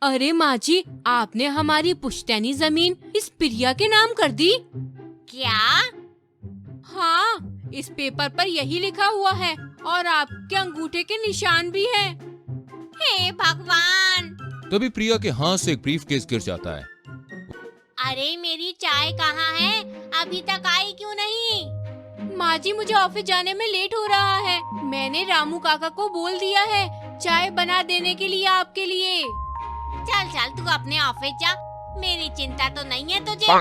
अरे माँ जी, आपने हमारी पुश्तैनी जमीन इस प्रिया के नाम कर दी। क्या? हाँ, इस पेपर पर यही लिखा हुआ है और आपके अंगूठे के निशान भी हैं। हे भगवान! तभी प्रिया के हाथ से एक ब्रीफकेस गिर जाता है। अरे मेरी चाय कहाँ है? अभी तक आई क्यों नहीं? माँ जी, मुझे ऑफिस जाने में लेट हो रहा है। मैंने रामू काका को बोल दिया है चाय बना देने के लिए आपके लिए। चल चल तू अपने ऑफिस जा, मेरी चिंता तो नहीं है तुझे,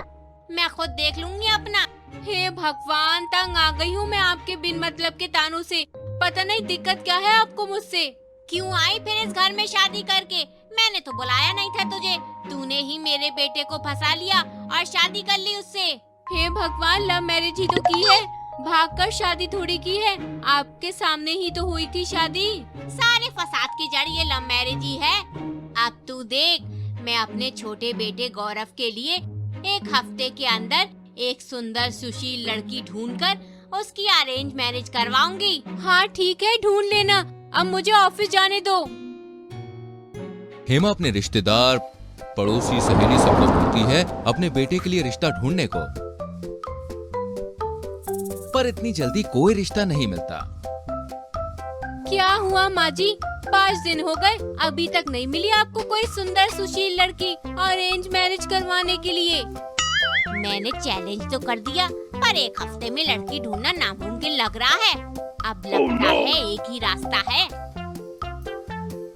मैं खुद देख लूंगी अपना। हे भगवान, तंग आ गई हूँ मैं आपके बिन मतलब के तानों से। पता नहीं दिक्कत क्या है आपको मुझसे। क्यों आई फिर इस घर में शादी करके? मैंने तो बुलाया नहीं था तुझे, तूने ही मेरे बेटे को फंसा लिया और शादी कर ली उससे। हे भगवान, लव मैरिज ही तो की है, भागकर शादी थोड़ी की है। आपके सामने ही तो हुई थी शादी। सारे फसाद की जड़ ये लव मैरिज ही है। अब तू देख, मैं अपने छोटे बेटे गौरव के लिए एक हफ्ते के अंदर एक सुंदर सुशील लड़की ढूंढकर उसकी अरेंज मैरिज करवाऊंगी। हाँ ठीक है, ढूंढ लेना, अब मुझे ऑफिस जाने दो। हेमा अपने रिश्तेदार, पड़ोसी, सहेली सबको बोलती है अपने बेटे के लिए रिश्ता ढूंढने को, पर इतनी जल्दी कोई रिश्ता नहीं मिलता। क्या हुआ माँ जी, 5 दिन हो गए, अभी तक नहीं मिली आपको कोई सुंदर सुशील लड़की अरेंज मैरिज करवाने के लिए? मैंने चैलेंज तो कर दिया, पर एक हफ्ते में लड़की ढूंढना नामुमकिन लग रहा है। अब लगता है एक ही रास्ता है।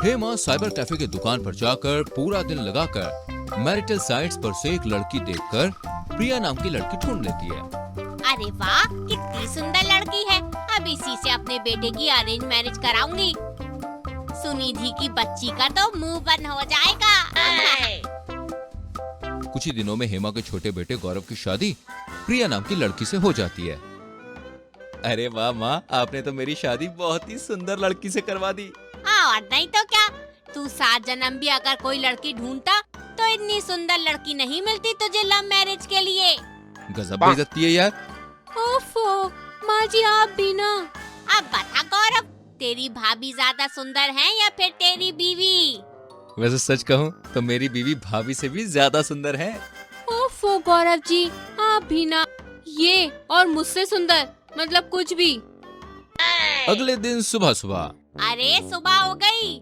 हेमा साइबर कैफे की दुकान पर जाकर पूरा दिन लगाकर मैरिटल साइट्स पर से एक लड़की देखकर प्रिया नाम की लड़की ढूंढ लेती है। अरे वाह, कितनी सुंदर लड़की है, अब इसी से अपने बेटे की अरेंज मैरिज कराऊंगी। सुनिधि की बच्ची का तो मुंह बंद हो जाएगा। कुछ ही दिनों में हेमा के छोटे बेटे गौरव की शादी प्रिया नाम की लड़की से हो जाती है। अरे वाह माँ, आपने तो मेरी शादी बहुत ही सुंदर लड़की से करवा दी। और नहीं तो क्या, तू 7 जन्म भी अगर कोई लड़की ढूंढता तो इतनी सुंदर लड़की नहीं मिलती तुझे लव मैरिज के लिए। गजब बेइज्जती है यार। ओफो, माँ जी आप भी ना। अब बता गौरव, तेरी भाभी ज्यादा सुंदर है या फिर तेरी बीवी? वैसे सच कहूँ तो मेरी बीवी भाभी से भी ज्यादा सुंदर है। ओफो गौरव जी, आप भी ना। ये और मुझसे सुंदर मतलब कुछ भी। अगले दिन सुबह सुबह। अरे सुबह हो गई।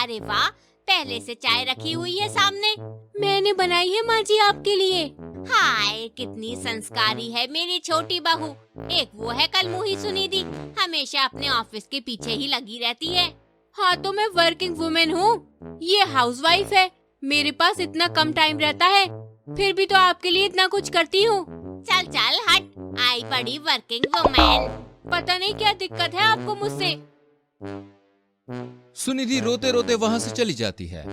अरे वाह, पहले से चाय रखी हुई है सामने। मैंने बनाई है माँ जी आपके लिए। हाय, कितनी संस्कारी है मेरी छोटी बहू। एक वो है कलमुही सुनिधि, हमेशा अपने ऑफिस के पीछे ही लगी रहती है। हाँ तो मैं वर्किंग वुमेन हूँ, ये हाउसवाइफ है। मेरे पास इतना कम टाइम रहता है, फिर भी तो आपके लिए इतना कुछ करती हूँ। चल चल हट, आई बड़ी वर्किंग वुमेन। पता नहीं क्या दिक्कत है आपको मुझसे। सुनिधि रोते रोते वहाँ से चली जाती है।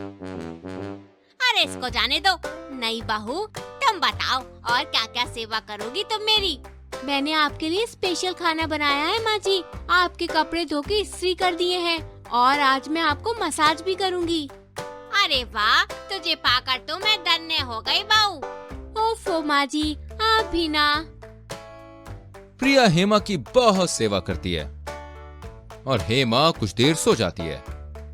अरे इसको जाने दो। नई बहू, तुम बताओ और क्या क्या सेवा करोगी तुम मेरी? मैंने आपके लिए स्पेशल खाना बनाया है माँ जी। आपके कपड़े धो के इस्त्री कर दिए हैं और आज मैं आपको मसाज भी करूँगी। अरे वाह, तुझे पाकर तो मैं धन्य हो गई बहू। ओफो माँ जी, आप भी ना। प्रिया हेमा की बहुत सेवा करती है और हेमा कुछ देर सो जाती है।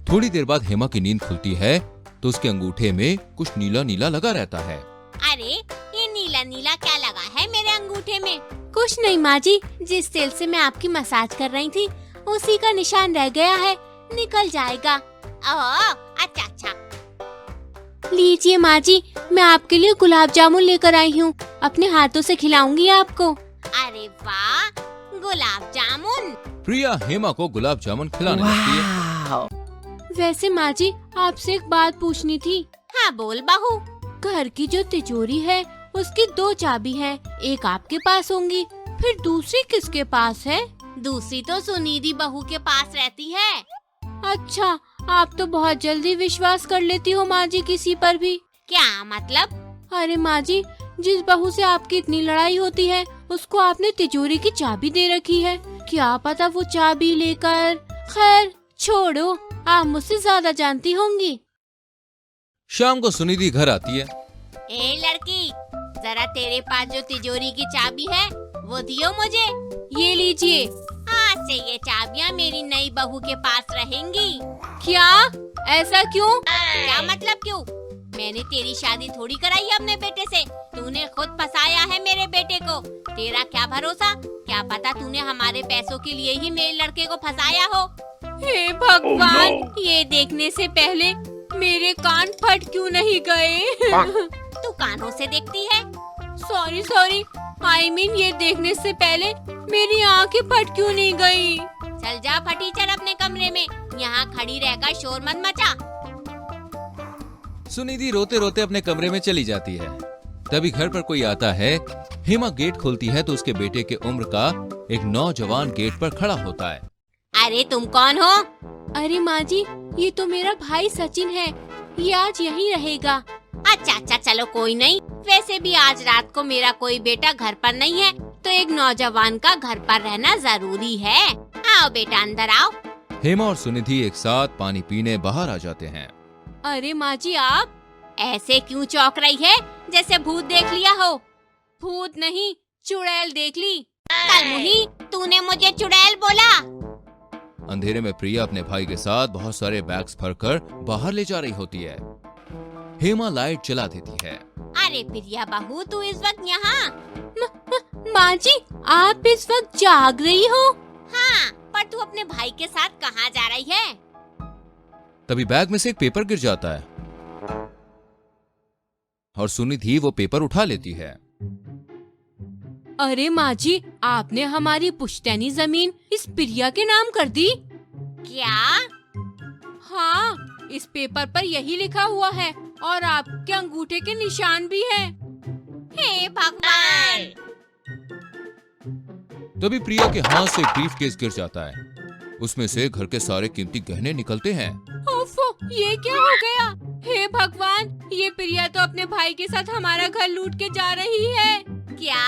थोड़ी देर बाद हेमा की नींद खुलती है तो उसके अंगूठे में कुछ नीला नीला लगा रहता है। अरे ये नीला नीला क्या लगा है मेरे अंगूठे में? कुछ नहीं माँ जी, जिस तेल से मैं आपकी मसाज कर रही थी उसी का निशान रह गया है, निकल जाएगा। ओह, अच्छा अच्छा। लीजिए माँ जी, मैं आपके लिए गुलाब जामुन लेकर आई हूँ, अपने हाथों से खिलाऊंगी आपको। अरे वाह, गुलाब जामुन। प्रिया हेमा को गुलाब जामुन खिलाने लगती है। वैसे माँ जी, आपसे एक बात पूछनी थी। हाँ बोल बहू। घर की जो तिजोरी है उसकी 2 चाबी है, एक आपके पास होंगी, फिर दूसरी किसके पास है? दूसरी तो सुनिधि बहू के पास रहती है। अच्छा, आप तो बहुत जल्दी विश्वास कर लेती हो माँ जी किसी पर भी। क्या मतलब? अरे माँ जी, जिस बहू से आपकी इतनी लड़ाई होती है उसको आपने तिजोरी की चाबी दे रखी है। क्या पता वो चाबी लेकर। खैर छोड़ो, आप मुझसे ज्यादा जानती होंगी। शाम को सुनिधि घर आती है। ए लड़की, जरा तेरे पास जो तिजोरी की चाबी है वो दियो मुझे। ये लीजिए। आज से ये चाबियाँ मेरी नई बहू के पास रहेंगी। क्या? ऐसा क्यों? क्या मतलब क्यों? मैंने तेरी शादी थोड़ी कराई है अपने बेटे से। तूने खुद फंसाया है मेरे बेटे को। तेरा क्या भरोसा? क्या पता तूने हमारे पैसों के लिए ही मेरे लड़के को फंसाया हो। हे भगवान, ये देखने से पहले मेरे कान फट क्यों नहीं गए? तू कानों से देखती है? सॉरी, I mean ये देखने से पहले मेरी आंखें फट क्यों नहीं गई? चल जा फटीचर अपने कमरे में। यहाँ खड़ी रहकर शोर मत मचा। सुनिधि रोते रोते अपने कमरे में चली जाती है। तभी घर पर कोई आता है। हेमा गेट खोलती है तो उसके बेटे के उम्र का एक नौजवान गेट पर खड़ा होता है। अरे तुम कौन हो? अरे माँ जी, ये तो मेरा भाई सचिन है। ये आज यहीं रहेगा। अच्छा चलो कोई नहीं। वैसे भी आज रात को मेरा कोई बेटा घर पर नहीं है, तो एक नौजवान का घर पर रहना जरूरी है। आओ बेटा अंदर आओ। हेमा और सुनिधि एक साथ पानी पीने बाहर आ जाते हैं। अरे माँ जी, आप ऐसे क्यों चौंक रही है, जैसे भूत देख लिया हो? भूत नहीं, चुड़ैल देख ली। कलमुही, तूने मुझे चुड़ैल बोला? अंधेरे में प्रिया अपने भाई के साथ बहुत सारे बैग्स भरकर बाहर ले जा रही होती है। हेमा लाइट जला देती है। अरे प्रिया बहू, तू इस वक्त यहाँ? माँ जी, आप इस वक्त जाग रही हो? हाँ, पर तू अपने भाई के साथ कहाँ जा रही है? तभी बैग में से एक पेपर गिर जाता है और सुनिधि वो पेपर उठा लेती है। अरे माँ जी, आपने हमारी पुश्तैनी जमीन इस प्रिया के नाम कर दी? क्या? हाँ, इस पेपर पर यही लिखा हुआ है और आपके अंगूठे के निशान भी हैं। हे भगवान! तभी प्रिया के हाथ से ब्रीफकेस गिर जाता है। उसमें से घर के सारे कीमती गहने निकलते हैं। ओफो, ये क्या हो गया? हे भगवान, ये प्रिया तो अपने भाई के साथ हमारा घर लूट के जा रही है। क्या?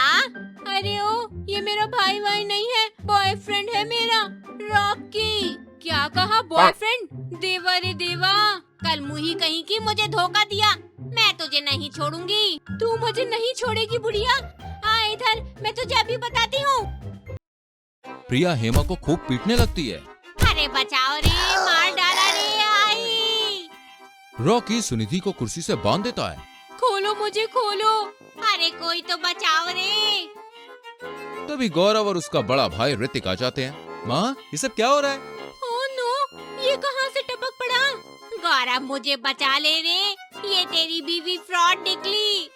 अरे ओ, ये मेरा भाई नहीं है, बॉयफ्रेंड है मेरा, रॉकी। क्या कहा, बॉयफ्रेंड? देवा रे देवा। कल मुही कहीं की मुझे धोखा दिया। मैं तुझे नहीं छोड़ूंगी। तू मुझे नहीं छोड़ेगी बुढ़िया? आ इधर, मैं तुझे अभी बताती हूँ। प्रिया हेमा को खूब पीटने लगती है। अरे बचाओ रे, मार डाला रे। आई। रॉकी सुनिधि को कुर्सी से बांध देता है। खोलो, मुझे खोलो। अरे कोई तो बचाओ रे। तभी गौरव और उसका बड़ा भाई ऋतिक आ जाते हैं। माँ, ये सब क्या हो रहा है? ओह नो, ये कहाँ से टपक पड़ा? गौरव, मुझे बचा ले रे, ये तेरी बीवी फ्रॉड निकली।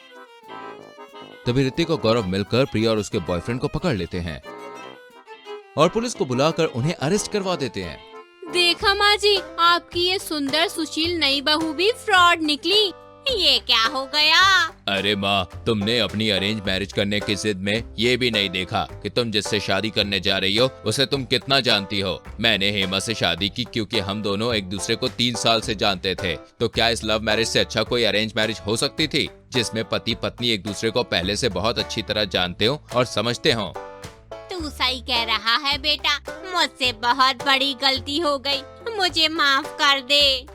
तभी ऋतिक और गौरव मिलकर प्रिया और उसके बॉयफ्रेंड को पकड़ लेते हैं और पुलिस को बुलाकर उन्हें अरेस्ट करवा देते हैं। देखा माँ जी, आपकी ये सुंदर सुशील नई बहू भी फ्रॉड निकली। ये क्या हो गया? अरे माँ, तुमने अपनी अरेंज मैरिज करने की जिद में ये भी नहीं देखा कि तुम जिससे शादी करने जा रही हो उसे तुम कितना जानती हो। मैंने हेमा से शादी की क्योंकि हम दोनों एक दूसरे को 3 साल से जानते थे। तो क्या इस लव मैरिज से अच्छा कोई अरेंज मैरिज हो सकती थी, जिसमें पति पत्नी एक दूसरे को पहले से बहुत अच्छी तरह जानते हो और समझते हो? तू सही कह रहा है बेटा, मुझसे बहुत बड़ी गलती हो गई, मुझे माफ कर दे।